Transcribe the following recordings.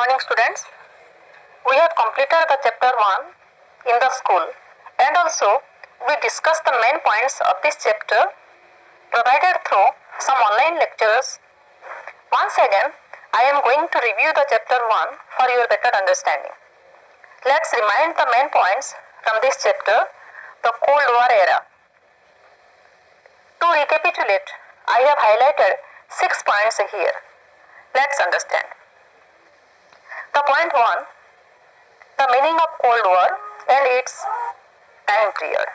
morning, students. We have completed the chapter 1 in the school, and also we discussed the main points of this chapter provided through some online lectures. Once again, I am going to review the chapter 1 for your better understanding. Let's remind the main points from this chapter, the Cold War era. To recapitulate, I have highlighted 6 points here. Let's understand. The point 1, the meaning of Cold War and its time period.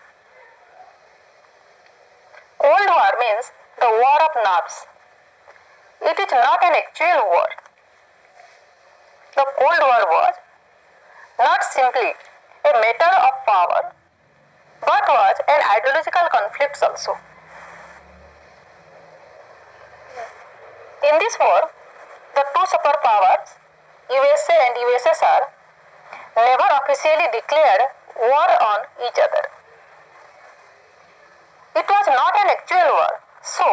Cold War means the war of nerves. It is not an actual war. The Cold War was not simply a matter of power, but was an ideological conflict also. In this war, the two superpowers, USA and USSR, never officially declared war on each other. It was not an actual war, so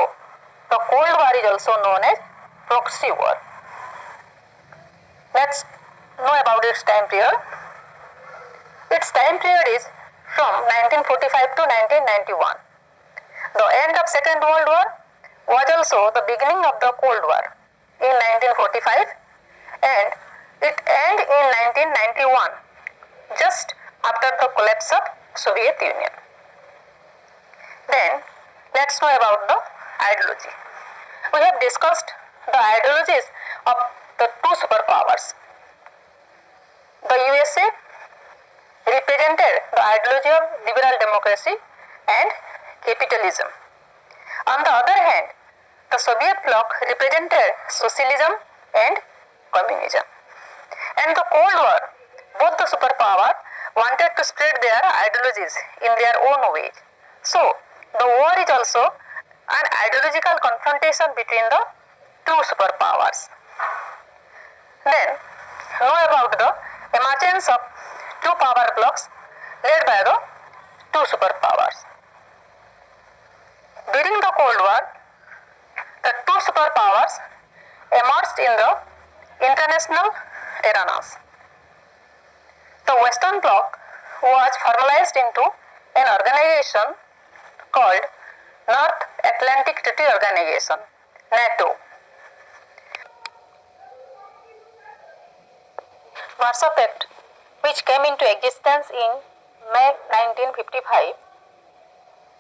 the Cold War is also known as proxy war. Let's know about its time period. Its time period is from 1945 to 1991. The end of Second World War was also the beginning of the Cold War in 1945, and it ended in 1991, just after the collapse of Soviet Union. Then, let's know about the ideology. We have discussed the ideologies of the two superpowers. The USA represented the ideology of liberal democracy and capitalism. On the other hand, the Soviet bloc represented socialism and communism. And the Cold War, both the superpowers wanted to spread their ideologies in their own way. So, the war is also an ideological confrontation between the two superpowers. Then, know about the emergence of two power blocks led by the two superpowers. During the Cold War, the two superpowers emerged in the international arenas. The Western Bloc was formalized into an organization called North Atlantic Treaty Organization, NATO. Warsaw Pact, which came into existence in May 1955,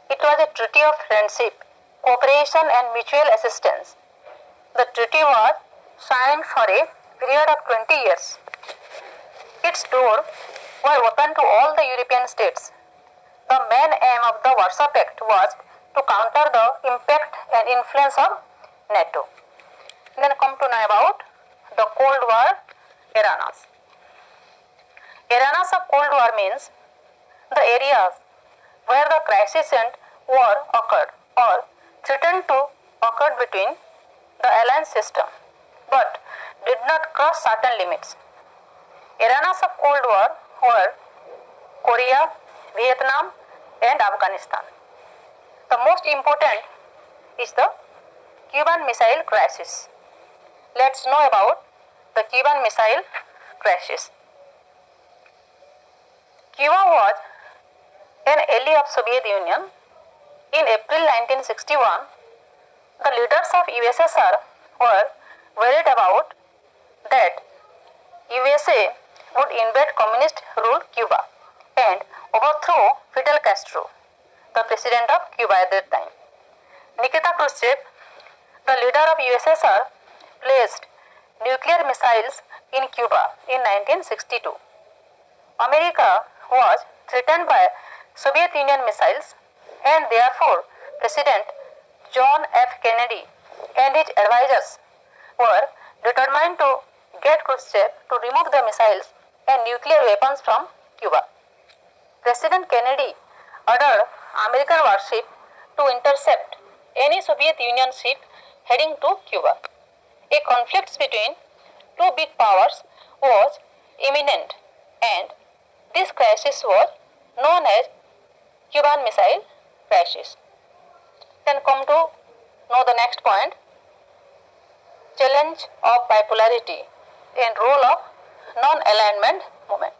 it was a treaty of friendship, cooperation and mutual assistance. The treaty was signed for a period of 20 years. Its doors were open to all the European states. The main aim of the Warsaw Pact was to counter the impact and influence of NATO. Then come to know about the Cold War arenas. Arenas of Cold War means the areas where the crisis and war occurred or threatened to occur between the alliance system, but did not cross certain limits. Arenas of Cold War were Korea, Vietnam and Afghanistan. The most important is the Cuban Missile Crisis. Let's know about the Cuban Missile Crisis. Cuba was an ally of Soviet Union. In April 1961, the leaders of USSR were worried about that USA would invade communist-ruled Cuba and overthrow Fidel Castro, the president of Cuba at that time. Nikita Khrushchev, the leader of USSR, placed nuclear missiles in Cuba in 1962. America was threatened by Soviet Union missiles, and therefore President John F. Kennedy and his advisors were determined to get Khrushchev to remove the missiles and nuclear weapons from Cuba. President Kennedy ordered American warship to intercept any Soviet Union ship heading to Cuba. A conflict between two big powers was imminent, and this crisis was known as Cuban Missile Crisis. Then come to know the next point, challenge of bipolarity and role of non-alignment movement.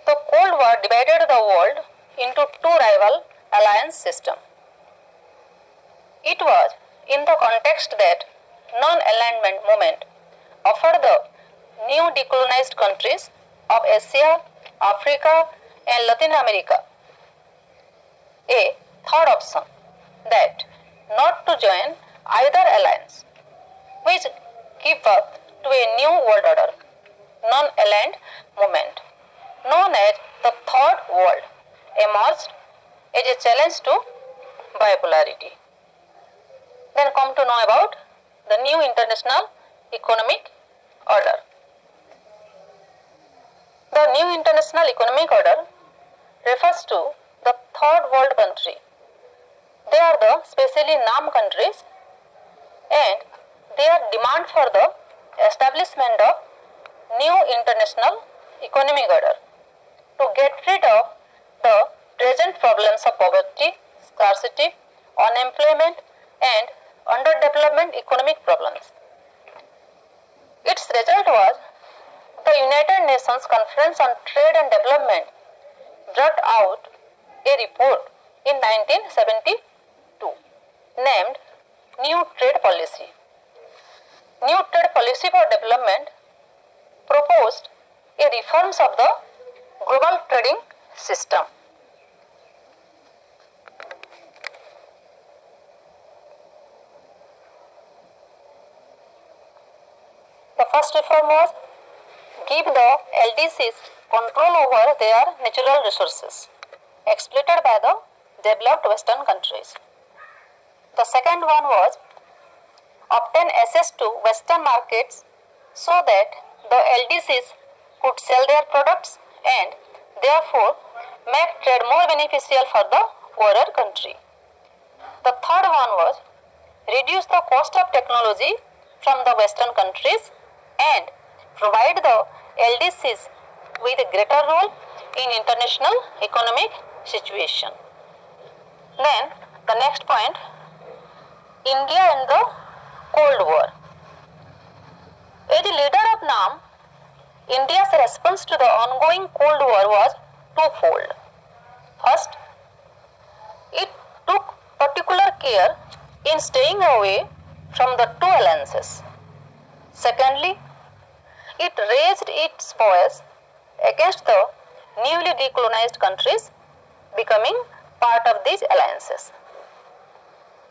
The Cold War divided the world into two rival alliance systems. It was in the context that non-alignment movement offered the new decolonized countries of Asia, Africa and Latin America a third option, that not to join either alliance, which give birth to a new world order, non-aligned movement, known as the Third World, emerged as a challenge to bipolarity. Then come to know about the new international economic order. The new international economic order refers to the third world country. They are the specially named countries and their demand for the establishment of new international economic order to get rid of the present problems of poverty, scarcity, unemployment and underdevelopment economic problems. Its result was the United Nations Conference on Trade and Development brought out a report in 1972 named New Trade Policy. New Trade Policy for Development proposed a reforms of the global trading system. The first reform was give the LDCs control over their natural resources exploited by the developed Western countries. The second one was obtain access to Western markets so that the LDCs could sell their products and therefore make trade more beneficial for the poorer country. The third one was reduce the cost of technology from the Western countries and provide the LDCs with a greater role in international economic situation. Then the next point, India and the Cold War. As a leader of NAM, India's response to the ongoing Cold War was twofold. First, it took particular care in staying away from the two alliances. Secondly, it raised its voice against the newly decolonized countries becoming part of these alliances.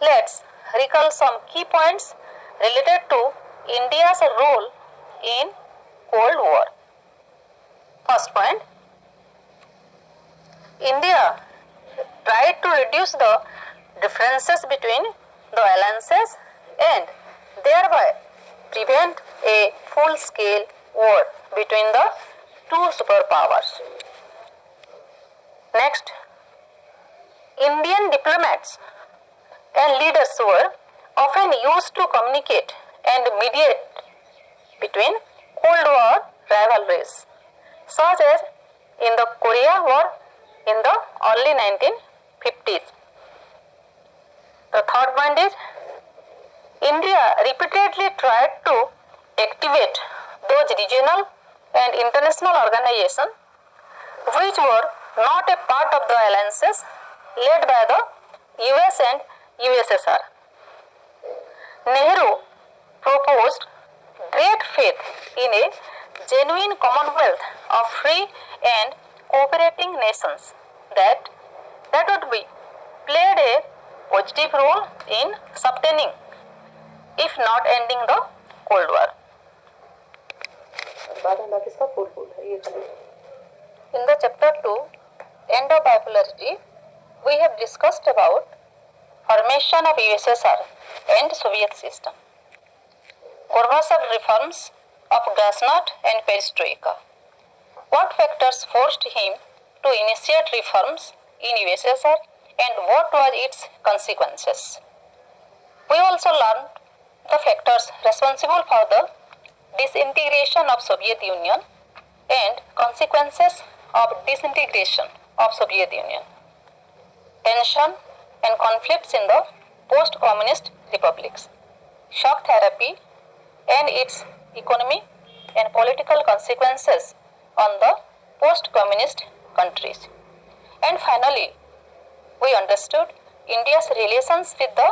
Let's recall some key points related to India's role in Cold War. First point, India tried to reduce the differences between the alliances and thereby prevent a full-scale war between the two superpowers. Next, Indian diplomats and leaders were often used to communicate and mediate between Cold War rivalries, such as in the Korea War in the early 1950s. The third point is, India repeatedly tried to activate those regional and international organizations which were not a part of the alliances led by the US and USSR. Nehru proposed great faith in a genuine commonwealth of free and cooperating nations that would be played a positive role in sustaining, if not ending, the Cold War. In the chapter 2, End of Bipolarity, we have discussed about formation of USSR and Soviet system, Gorbachev reforms of Glasnost and Perestroika. What factors forced him to initiate reforms in USSR and what was its consequences? We also learned the factors responsible for the disintegration of Soviet Union and consequences of disintegration of Soviet Union, tension and conflicts in the post-communist republics, shock therapy and its economy and political consequences on the post-communist countries. And finally, we understood India's relations with the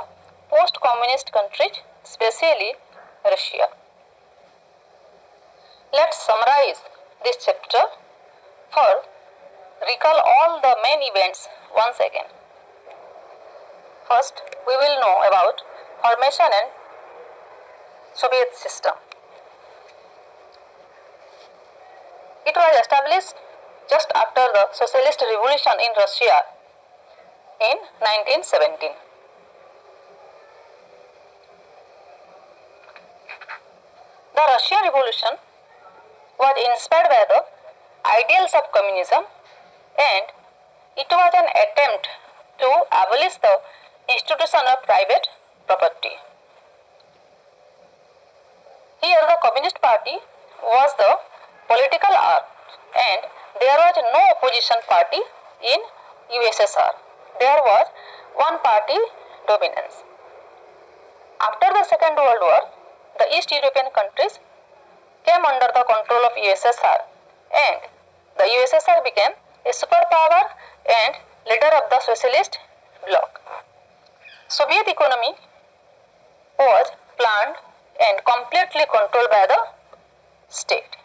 post-communist countries, especially Russia. Let's summarize this chapter. For recall all the main events once again. First, we will know about formation and Soviet system. It was established just after the socialist revolution in Russia in 1917. The Russian Revolution was inspired by the ideals of communism, and it was an attempt to abolish the institution of private property. Here the Communist Party was the political arm, and there was no opposition party in USSR. There was one party dominance. After the Second World War, the East European countries came under the control of USSR, and the USSR became a superpower and leader of the socialist bloc. Soviet economy was planned and completely controlled by the state.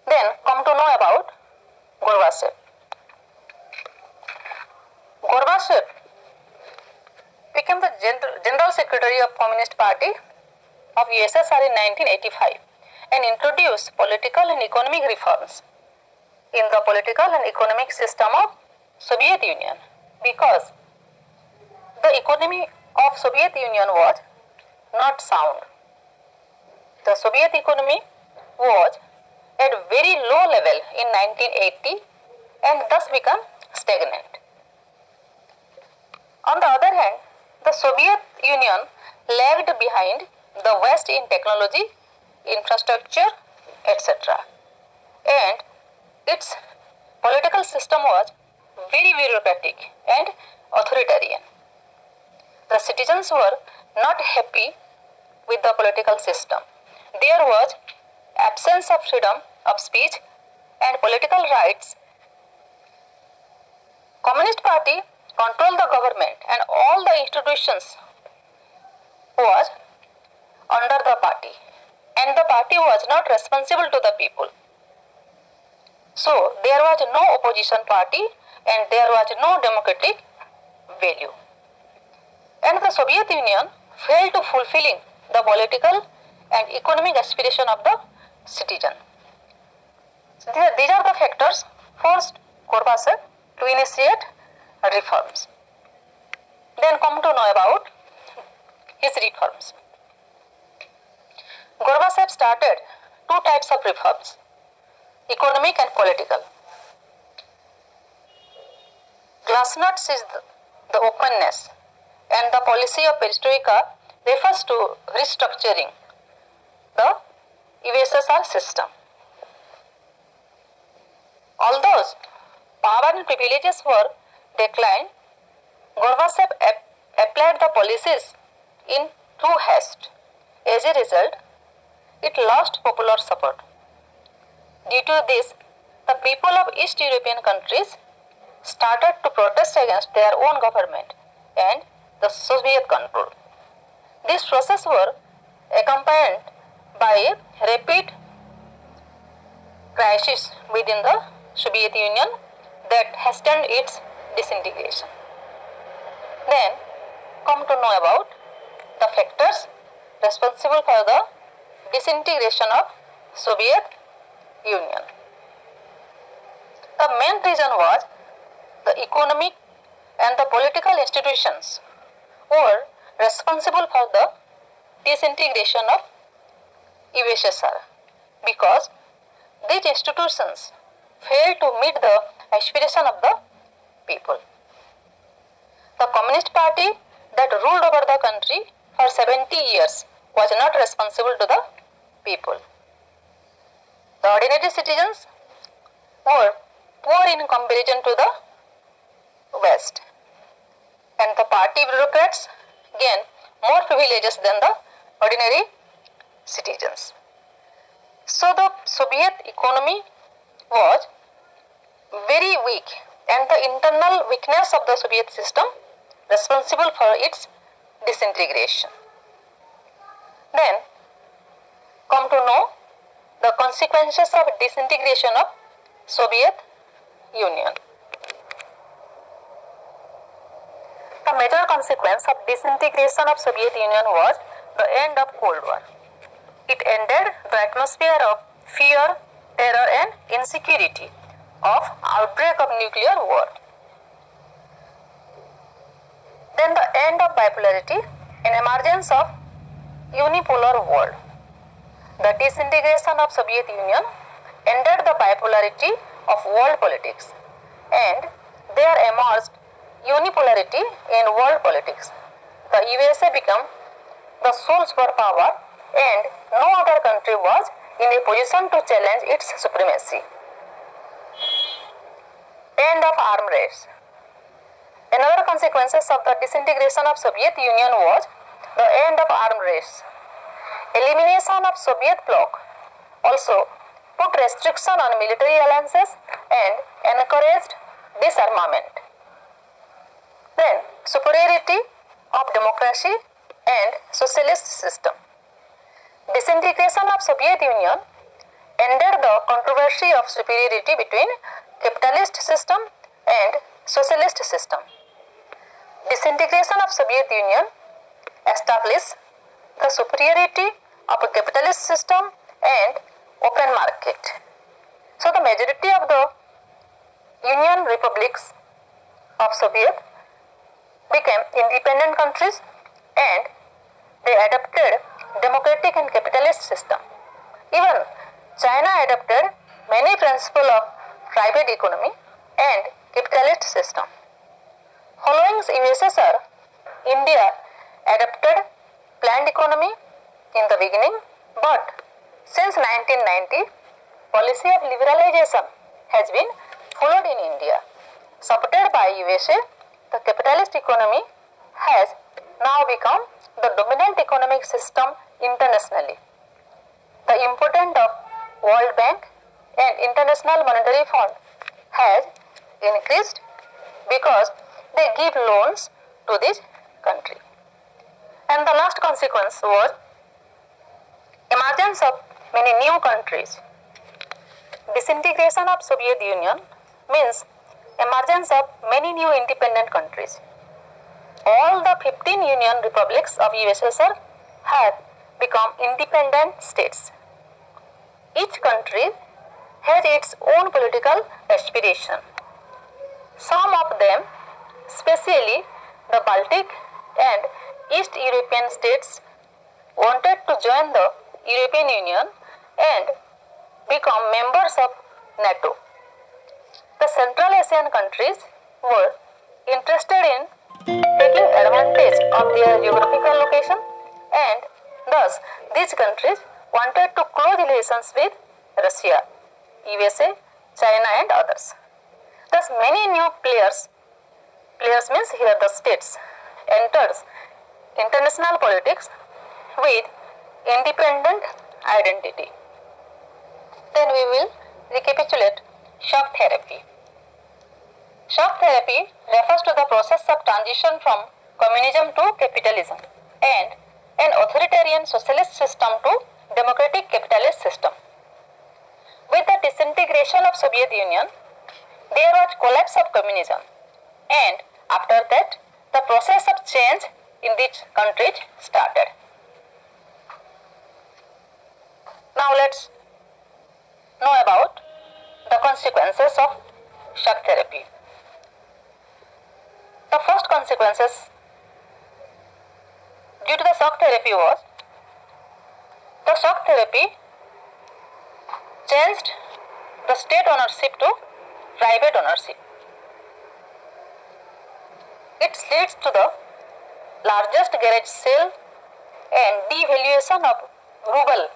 Then come to know about Gorbachev. Gorbachev became the General Secretary of Communist Party of USSR in 1985 and introduced political and economic reforms in the political and economic system of Soviet Union, because the economy of Soviet Union was not sound. The Soviet economy was at very low level in 1980 and thus became stagnant. On the other hand, the Soviet Union lagged behind the West in technology, infrastructure, etc. And its political system was very bureaucratic and authoritarian. The citizens were not happy with the political system. There was absence of freedom of speech and political rights. Communist Party controlled the government and all the institutions was under the party, and the party was not responsible to the people. So there was no opposition party and there was no democratic value. And the Soviet Union failed to fulfilling the political and economic aspiration of the citizen. So these are the factors forced Gorbachev to initiate reforms. Then come to know about his reforms. Gorbachev started two types of reforms, economic and political. Glasnost is the openness, and the policy of perestroika refers to restructuring the USSR system. Although power and privileges were declined, Gorbachev applied the policies in true haste. As a result, it lost popular support. Due to this, the people of East European countries started to protest against their own government and the Soviet control. This process were accompanied by a rapid crisis within the Soviet Union that hastened its disintegration. Then come to know about the factors responsible for the disintegration of Soviet Union. The main reason was the economic and the political institutions were responsible for the disintegration of USSR, because these institutions failed to meet the aspiration of the people. The Communist Party that ruled over the country for 70 years was not responsible to the people. The ordinary citizens were poor in comparison to the West, and the party bureaucrats gained more privileges than the ordinary citizens. So the Soviet economy was very weak, and the internal weakness of the Soviet system responsible for its disintegration. Then come to know the consequences of disintegration of Soviet Union. The major consequence of disintegration of Soviet Union was the end of Cold War. It ended the atmosphere of fear, terror and insecurity of outbreak of nuclear war. Then the end of bipolarity and emergence of unipolar world. The disintegration of Soviet Union ended the bipolarity of world politics, and there emerged unipolarity in world politics. The USA became the sole superpower, and no other country was in a position to challenge its supremacy. End of arms race. Another consequences of the disintegration of Soviet Union was the end of arms race. Elimination of Soviet bloc also put restriction on military alliances and encouraged disarmament. Then superiority of democracy and socialist system. Disintegration of Soviet Union ended the controversy of superiority between capitalist system and socialist system. Disintegration of Soviet Union established the superiority of a capitalist system and open market. So the majority of the Union republics of Soviet became independent countries, and they adopted democratic and capitalist system. Even China adopted many principles of private economy and capitalist system. Following USSR, India adopted planned economy in the beginning, but since 1990, policy of liberalization has been followed in India. Supported by USA, the capitalist economy has now become the dominant economic system internationally. The importance of World Bank and International Monetary Fund has increased because they give loans to this country. And the last consequence was emergence of many new countries. Disintegration of Soviet Union means emergence of many new independent countries. All the 15 Union republics of USSR have become independent states. Each country has its own political aspiration. Some of them, especially the Baltic and East European states, wanted to join the European Union and become members of NATO. The Central Asian countries were interested in taking advantage of their geographical location, and thus these countries wanted to close relations with Russia, USA, China and others. Thus many new players means here the states, enters international politics with independent identity. Then we will recapitulate shock therapy. Shock therapy refers to the process of transition from communism to capitalism and an authoritarian socialist system to democratic capitalist system. With the disintegration of Soviet Union, there was collapse of communism, and after that the process of change in these countries started. Now let's know about the consequences of shock therapy. The first consequences due to the shock therapy was the shock therapy changed the state ownership to private ownership. It leads to the largest garage sale and devaluation of ruble,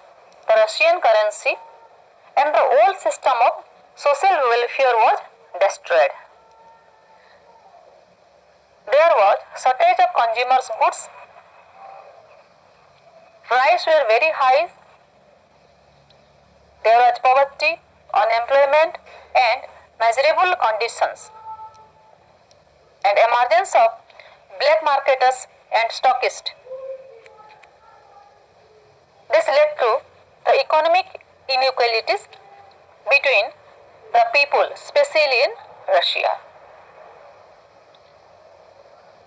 the Russian currency, and the old system of social welfare was destroyed. There was shortage of consumers' goods, prices were very high, as poverty, unemployment, and miserable conditions, and emergence of black marketers and stockists. This led to the economic inequalities between the people, especially in Russia.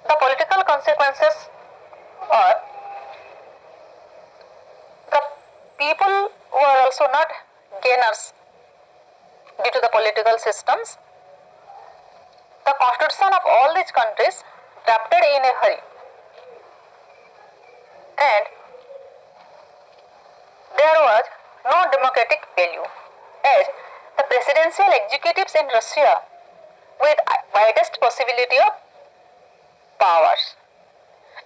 The political consequences are the people were also not gainers due to the political systems. The constitution of all these countries drafted in a hurry, and there was no democratic value, as the presidential executives in Russia with widest possibility of powers,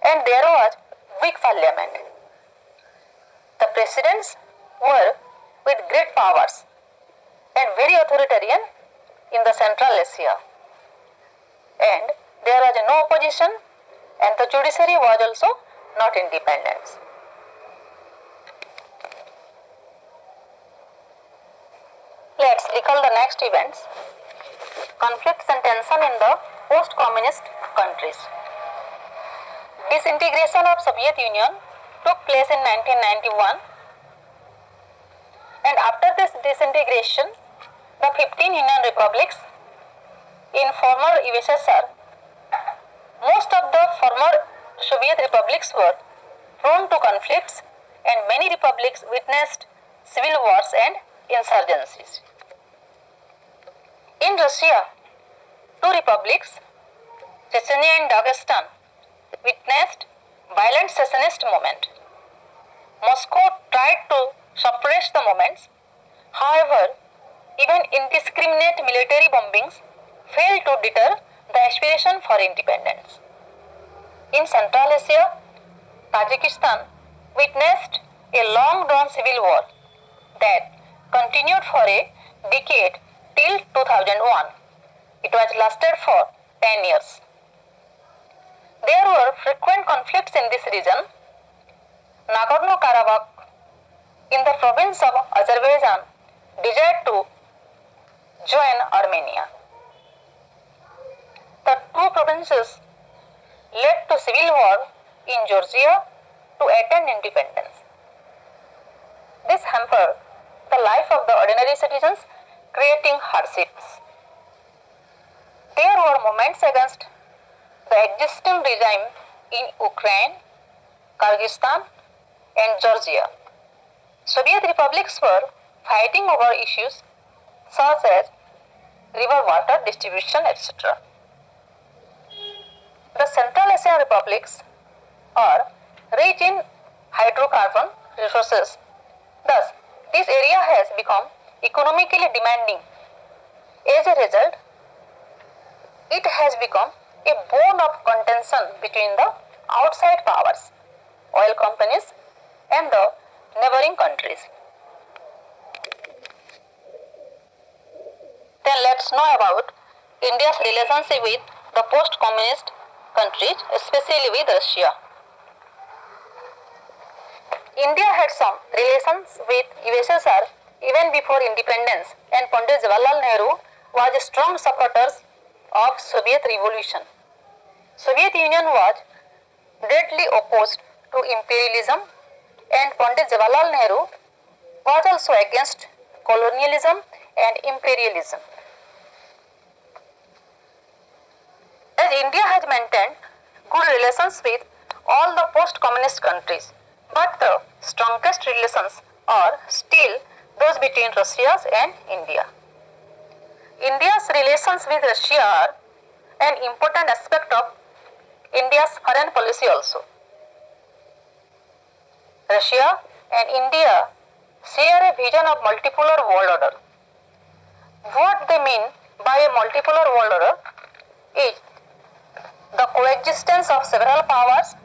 and there was weak parliament. The presidents were with great powers and very authoritarian in the Central Asia, and there was no opposition, and the judiciary was also not independent. Let's recall the next events. Conflicts and tension in the post-communist countries. Disintegration of Soviet Union took place in 1991, and after this disintegration, the 15 Union republics in former USSR, most of the former Soviet republics were prone to conflicts, and many republics witnessed civil wars and insurgencies. In Russia, two republics, Chechnya and Dagestan, witnessed violent secessionist movement. Moscow tried to suppress the movements. However, even indiscriminate military bombings failed to deter the aspiration for independence. In Central Asia, Tajikistan witnessed a long-drawn civil war that continued for a decade till 2001. It was lasted for 10 years. There were frequent conflicts in this region. Nagorno-Karabakh in the province of Azerbaijan desired to join Armenia. The two provinces led to civil war in Georgia to attain independence. This hampered the life of the ordinary citizens, creating hardships. There were movements against the existing regime in Ukraine, Kyrgyzstan, and Georgia. Soviet republics were fighting over issues such as river water distribution, etc. The Central Asian republics are rich in hydrocarbon resources. Thus, this area has become economically demanding. As a result, it has become a bone of contention between the outside powers, oil companies, and the neighboring countries. Then let's know about India's relationship with the post-communist countries, especially with Russia. India had some relations with USSR even before independence, and Pandit Jawaharlal Nehru was a strong supporter of Soviet revolution. Soviet Union was deadly opposed to imperialism, and Pandit Jawaharlal Nehru was also against colonialism and imperialism. As India has maintained good relations with all the post-communist countries, but the strongest relations are still those between Russia and India. India's relations with Russia are an important aspect of India's foreign policy also. Russia and India share a vision of multipolar world order. What they mean by a multipolar world order is the coexistence of several powers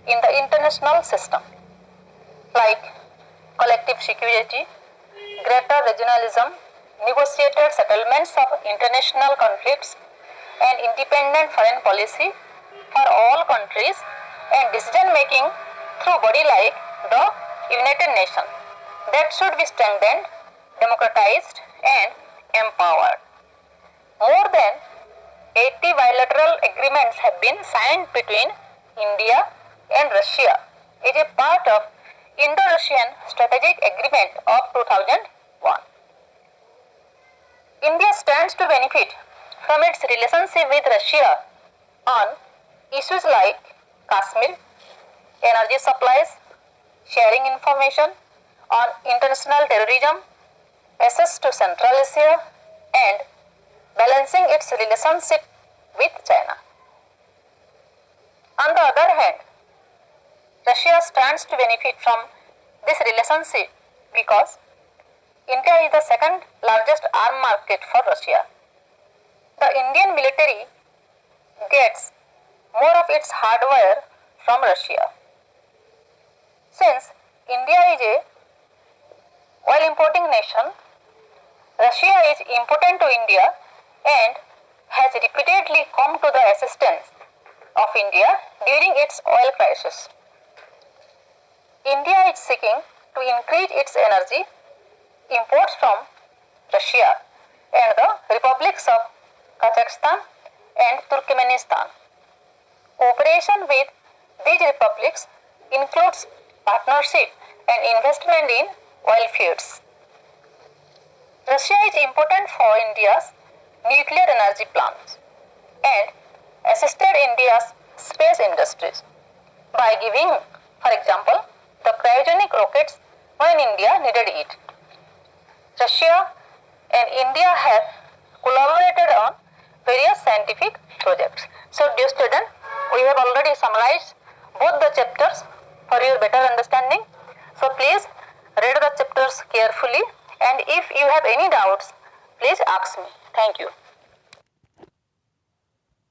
in the international system, like collective security, greater regionalism, negotiated settlements of international conflicts, and independent foreign policy for all countries, and decision making through body like the United Nations that should be strengthened democratized and empowered. More than 80 bilateral agreements have been signed between India and Russia as a part of Indo-Russian Strategic Agreement of 2001. India stands to benefit from its relationship with Russia on issues like Kashmir, energy supplies, sharing information on international terrorism, access to Central Asia, and balancing its relationship with China. On the other hand, Russia stands to benefit from this relationship because India is the second largest arms market for Russia. The Indian military gets more of its hardware from Russia. Since India is a oil importing nation, Russia is important to India and has repeatedly come to the assistance of India during its oil crisis. India is seeking to increase its energy imports from Russia and the republics of Kazakhstan and Turkmenistan. Cooperation with these republics includes partnership and investment in oil fields. Russia is important for India's nuclear energy plants and assisted India's space industries by giving, for example, the cryogenic rockets when India needed it. Russia and India have collaborated on various scientific projects. So, dear student, we have already summarized both the chapters for your better understanding. So, please read the chapters carefully, and if you have any doubts, please ask me. Thank you.